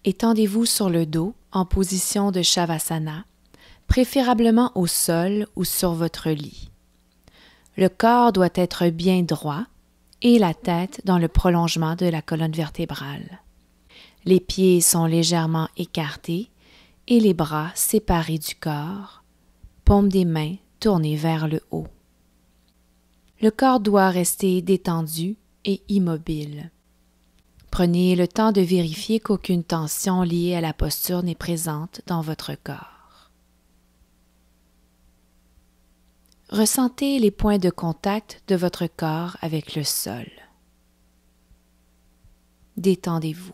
Étendez-vous sur le dos en position de Shavasana, préférablement au sol ou sur votre lit. Le corps doit être bien droit et la tête dans le prolongement de la colonne vertébrale. Les pieds sont légèrement écartés et les bras séparés du corps, paumes des mains tournées vers le haut. Le corps doit rester détendu et immobile. Prenez le temps de vérifier qu'aucune tension liée à la posture n'est présente dans votre corps. Ressentez les points de contact de votre corps avec le sol. Détendez-vous.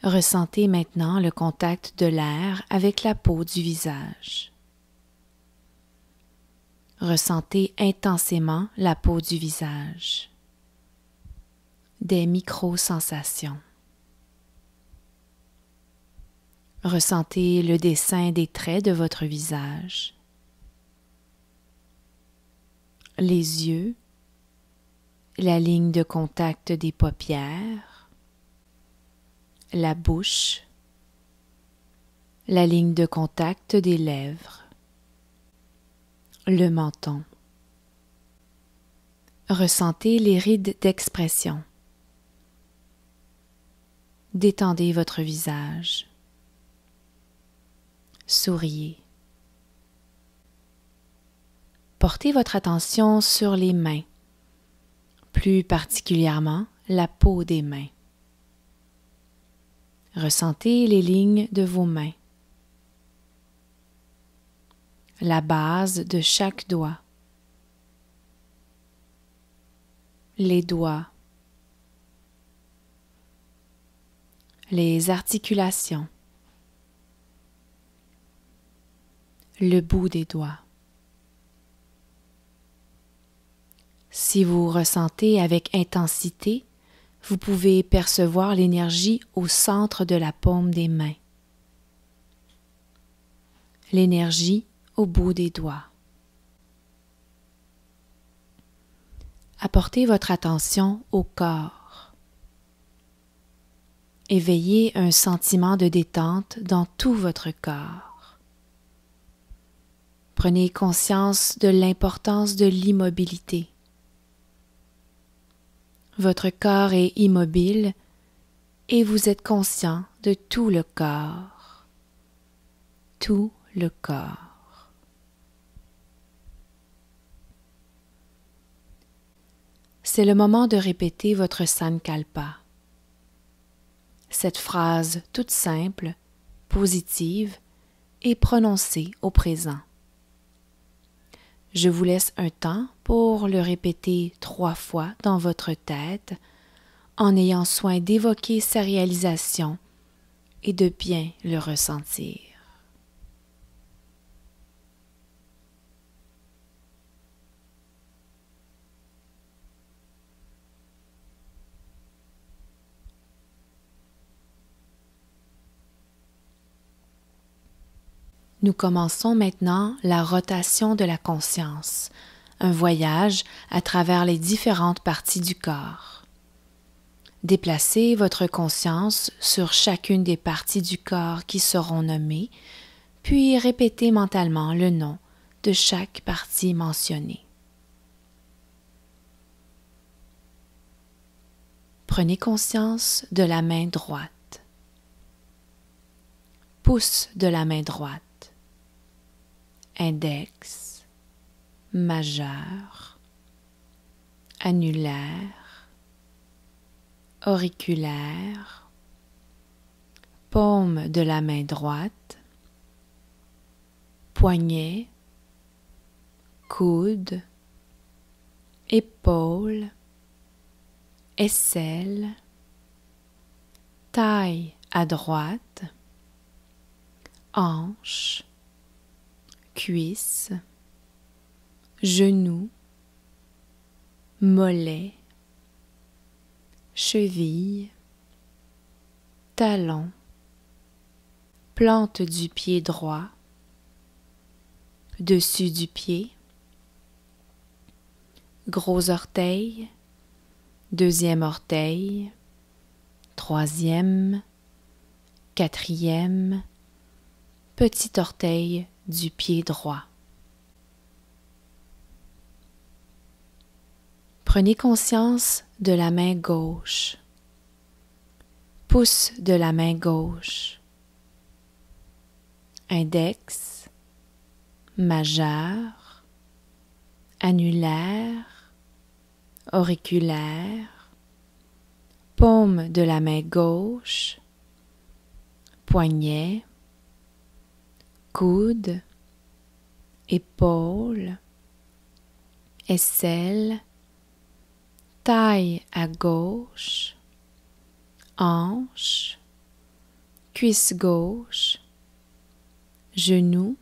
Ressentez maintenant le contact de l'air avec la peau du visage. Ressentez intensément la peau du visage. Des micro-sensations. Ressentez le dessin des traits de votre visage. Les yeux, la ligne de contact des paupières, la bouche, la ligne de contact des lèvres, le menton. Ressentez les rides d'expression. Détendez votre visage. Souriez. Portez votre attention sur les mains, plus particulièrement la peau des mains. Ressentez les lignes de vos mains, la base de chaque doigt, les doigts, les articulations, le bout des doigts. Si vous ressentez avec intensité, vous pouvez percevoir l'énergie au centre de la paume des mains, l'énergie au bout des doigts. Apportez votre attention au corps. Éveillez un sentiment de détente dans tout votre corps. Prenez conscience de l'importance de l'immobilité. Votre corps est immobile et vous êtes conscient de tout le corps. Tout le corps. C'est le moment de répéter votre Sankalpa. Cette phrase toute simple, positive et prononcée au présent. Je vous laisse un temps pour le répéter 3 fois dans votre tête en ayant soin d'évoquer sa réalisation et de bien le ressentir. Nous commençons maintenant la rotation de la conscience, un voyage à travers les différentes parties du corps. Déplacez votre conscience sur chacune des parties du corps qui seront nommées, puis répétez mentalement le nom de chaque partie mentionnée. Prenez conscience de la main droite, pouce de la main droite, index, majeur, annulaire, auriculaire, paume de la main droite, poignet, coude, épaule, aisselle, taille à droite, hanche, cuisse, genou, mollet, cheville, talon, plante du pied droit, dessus du pied, gros orteil, deuxième orteil, troisième, quatrième, petit orteil du pied droit. Prenez conscience de la main gauche, pouce de la main gauche, index, majeur, annulaire, auriculaire, paume de la main gauche, poignet, coude, épaule, aisselle, taille à gauche, hanche, cuisse gauche, genou,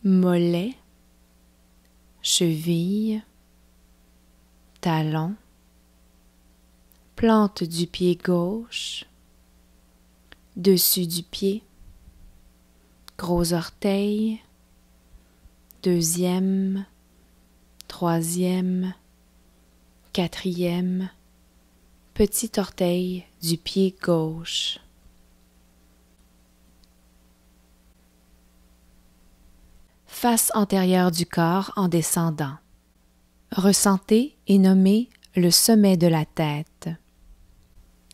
mollet, cheville, talon, plante du pied gauche, dessus du pied, gros orteil, deuxième, troisième, quatrième, petit orteil du pied gauche. Face antérieure du corps en descendant. Ressentez et nommez le sommet de la tête,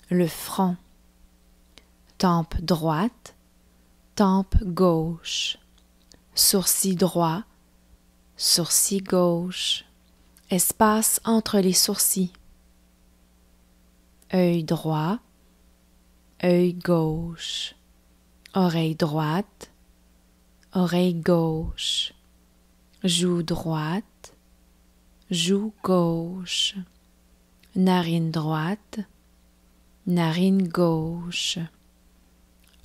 le front, tempe droite, tempe gauche, sourcil droit, sourcil gauche, espace entre les sourcils, œil droit, œil gauche, oreille droite, oreille gauche, joue droite, joue gauche, narine droite, narine gauche,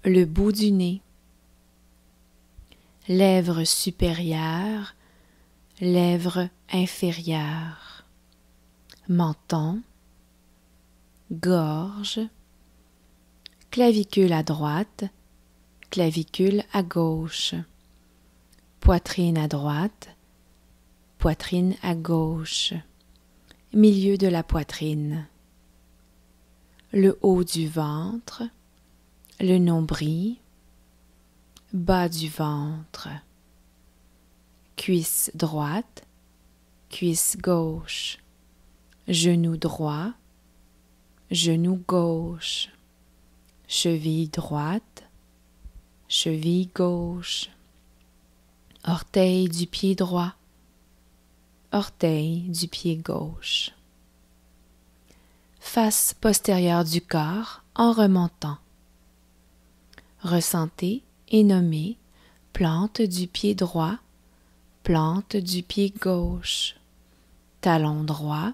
le bout du nez, lèvres supérieures, lèvres inférieures, menton, gorge, clavicule à droite, clavicule à gauche, poitrine à droite, poitrine à gauche, milieu de la poitrine, le haut du ventre, le nombril, bas du ventre, cuisse droite, cuisse gauche, genou droit, genou gauche, cheville droite, cheville gauche, orteil du pied droit, orteil du pied gauche. Face postérieure du corps en remontant. Ressentez et nommez plante du pied droit, plante du pied gauche, talon droit,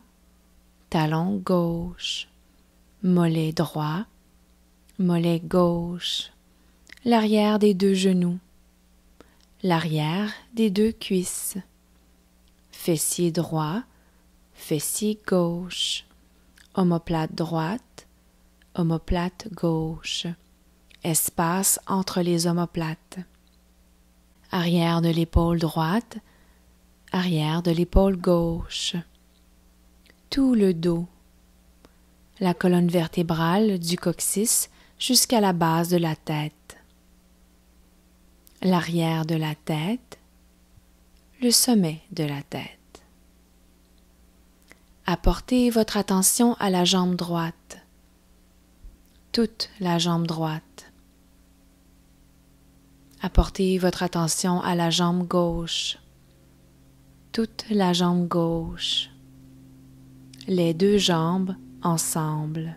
talon gauche, mollet droit, mollet gauche, l'arrière des deux genoux, l'arrière des deux cuisses, fessier droit, fessier gauche, omoplate droite, omoplate gauche, espace entre les omoplates, arrière de l'épaule droite, arrière de l'épaule gauche, tout le dos, la colonne vertébrale du coccyx jusqu'à la base de la tête, l'arrière de la tête, le sommet de la tête. Apportez votre attention à la jambe droite, toute la jambe droite. Apportez votre attention à la jambe gauche, toute la jambe gauche, les deux jambes ensemble.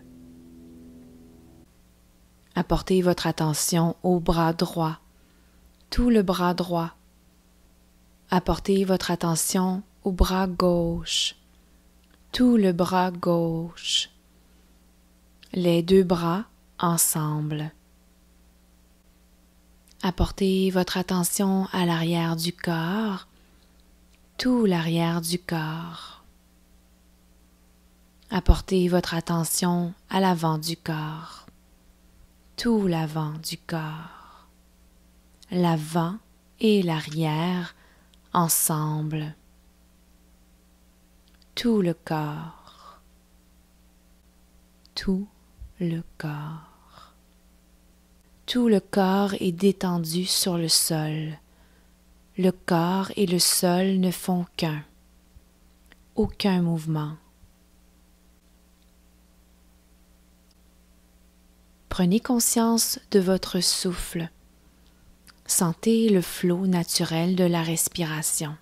Apportez votre attention au bras droit, tout le bras droit. Apportez votre attention au bras gauche, tout le bras gauche, les deux bras ensemble. Apportez votre attention à l'arrière du corps, tout l'arrière du corps. Apportez votre attention à l'avant du corps, tout l'avant du corps, l'avant et l'arrière ensemble, tout le corps, tout le corps. Tout le corps est détendu sur le sol. Le corps et le sol ne font qu'un. Aucun mouvement. Prenez conscience de votre souffle. Sentez le flot naturel de la respiration.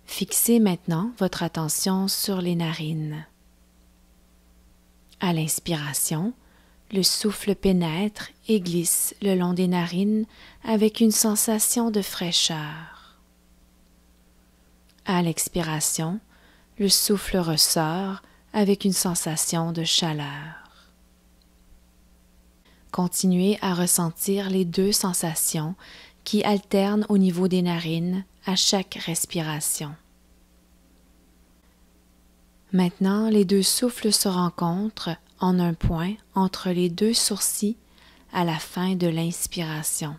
Fixez maintenant votre attention sur les narines. À l'inspiration, le souffle pénètre et glisse le long des narines avec une sensation de fraîcheur. À l'expiration, le souffle ressort avec une sensation de chaleur. Continuez à ressentir les deux sensations qui alternent au niveau des narines à chaque respiration. Maintenant, les deux souffles se rencontrent en un point entre les deux sourcils à la fin de l'inspiration.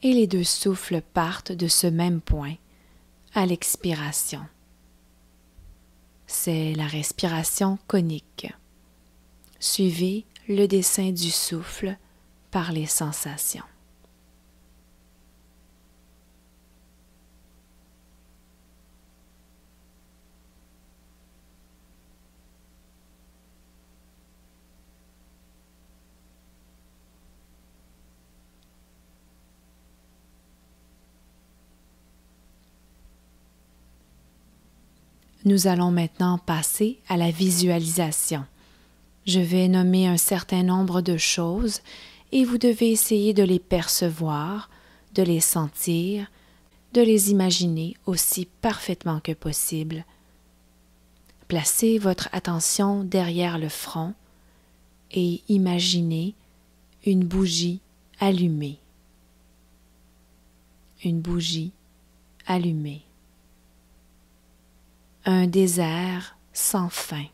Et les deux souffles partent de ce même point à l'expiration. C'est la respiration conique. Suivez le dessin du souffle par les sensations. Nous allons maintenant passer à la visualisation. Je vais nommer un certain nombre de choses et vous devez essayer de les percevoir, de les sentir, de les imaginer aussi parfaitement que possible. Placez votre attention derrière le front et imaginez une bougie allumée. Une bougie allumée. Un désert sans fin.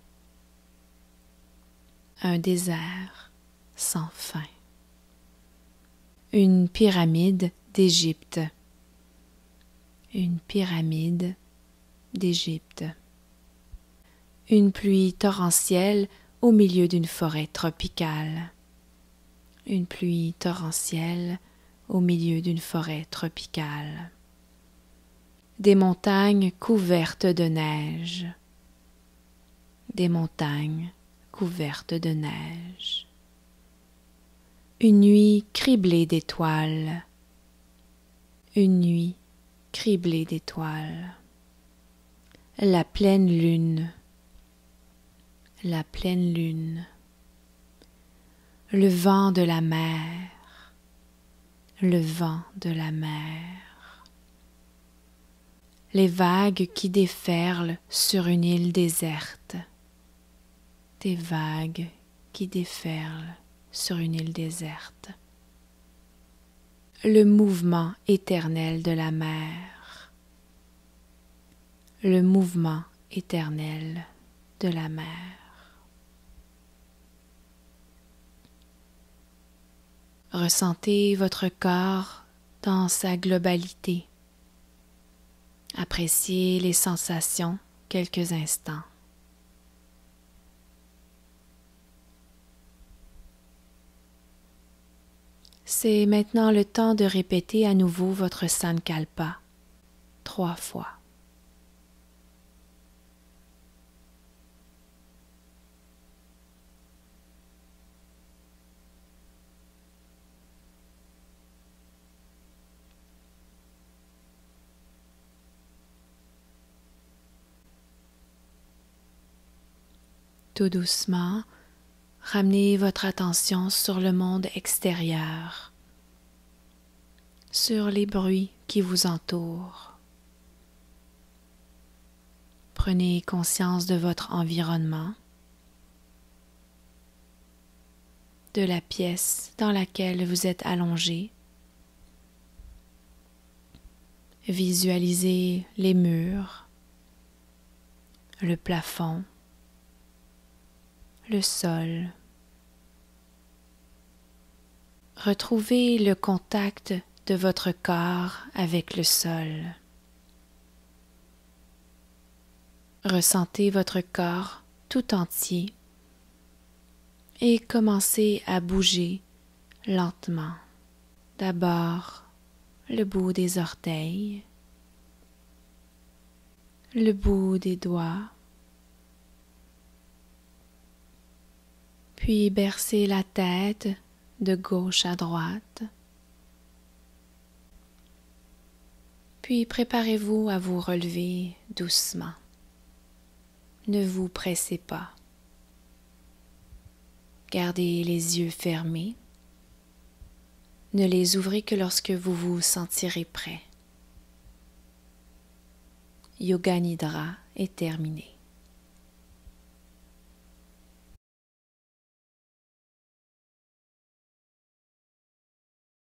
Un désert sans fin. Une pyramide d'Égypte. Une pyramide d'Égypte. Une pluie torrentielle au milieu d'une forêt tropicale. Une pluie torrentielle au milieu d'une forêt tropicale. Des montagnes couvertes de neige. Des montagnes couvertes de neige. Une nuit criblée d'étoiles. Une nuit criblée d'étoiles. La pleine lune. La pleine lune. Le vent de la mer. Le vent de la mer. Les vagues qui déferlent sur une île déserte. Des vagues qui déferlent sur une île déserte. Le mouvement éternel de la mer. Le mouvement éternel de la mer. Ressentez votre corps dans sa globalité. Appréciez les sensations quelques instants. C'est maintenant le temps de répéter à nouveau votre Sankalpa 3 fois. Tout doucement, ramenez votre attention sur le monde extérieur, sur les bruits qui vous entourent. Prenez conscience de votre environnement, de la pièce dans laquelle vous êtes allongé. Visualisez les murs, le plafond, le sol. Retrouvez le contact de votre corps avec le sol. Ressentez votre corps tout entier et commencez à bouger lentement. D'abord, le bout des orteils, le bout des doigts, puis bercez la tête de gauche à droite. Puis préparez-vous à vous relever doucement. Ne vous pressez pas. Gardez les yeux fermés. Ne les ouvrez que lorsque vous vous sentirez prêt. Yoga Nidra est terminé.